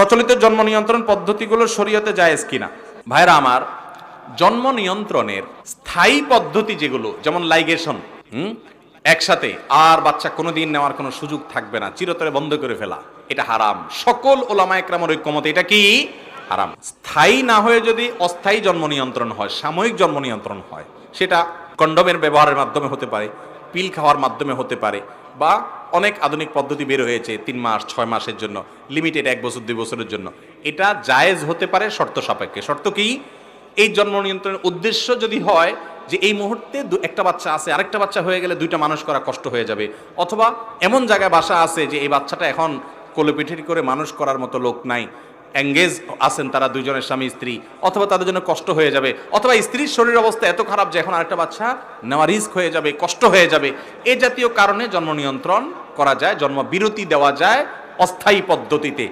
প্রচলিত জন্ম নিয়ন্ত্রণ পদ্ধতিগুলো শরীয়তে জায়েজ কিনা? ভাইরা আমার, জন্ম নিয়ন্ত্রণের স্থায়ী পদ্ধতি যেগুলো, যেমন লাইগেশন, একসাথে আর বাচ্চা কোনোদিন নেওয়ার কোনো সুযোগ থাকবে না, চিরতরে বন্ধ করে ফেলা, এটা হারাম। সকল ওলামা একরামের ঐক্যমতে এটা কি হারাম। স্থায়ী না হয়ে যদি অস্থায়ী জন্ম নিয়ন্ত্রণ হয়, সাময়িক জন্ম নিয়ন্ত্রণ হয়, সেটা কন্ডোমের ব্যবহারের মাধ্যমে হতে পারে, পিল খাওয়ার মাধ্যমে হতে পারে, বা অনেক আধুনিক পদ্ধতি বের হয়েছে 3 মাস 6 মাসের জন্য, লিমিটেড 1 বছর 2 বছরের জন্য, এটা জায়েজ হতে পারে শর্ত সাপেক্ষে। শর্ত কি? এই জন্ম নিয়ন্ত্রণের উদ্দেশ্য যদি হয় যে এই মুহূর্তে একটা বাচ্চা আছে, আরেকটা বাচ্চা হয়ে গেলে দুইটা মানুষ করা কষ্ট হয়ে যাবে, অথবা এমন জায়গায় বাসা আছে যে এই বাচ্চাটা এখন কোলেপিঠি করে মানুষ করার মতো লোক নাই, এঙ্গেজ আছেন তারা দুইজনের স্বামী স্ত্রী, অথবা তাদের জন্য কষ্ট হয়ে যাবে, অথবা স্ত্রীর শরীর অবস্থা এত খারাপ যে এখন আরেকটা বাচ্চা নেওয়া রিস্ক হয়ে যাবে, কষ্ট হয়ে যাবে, এই জাতীয় কারণে জন্ম নিয়ন্ত্রণ করা যায়, জন্ম বিরতি দেওয়া যায় অস্থায়ী পদ্ধতিতে।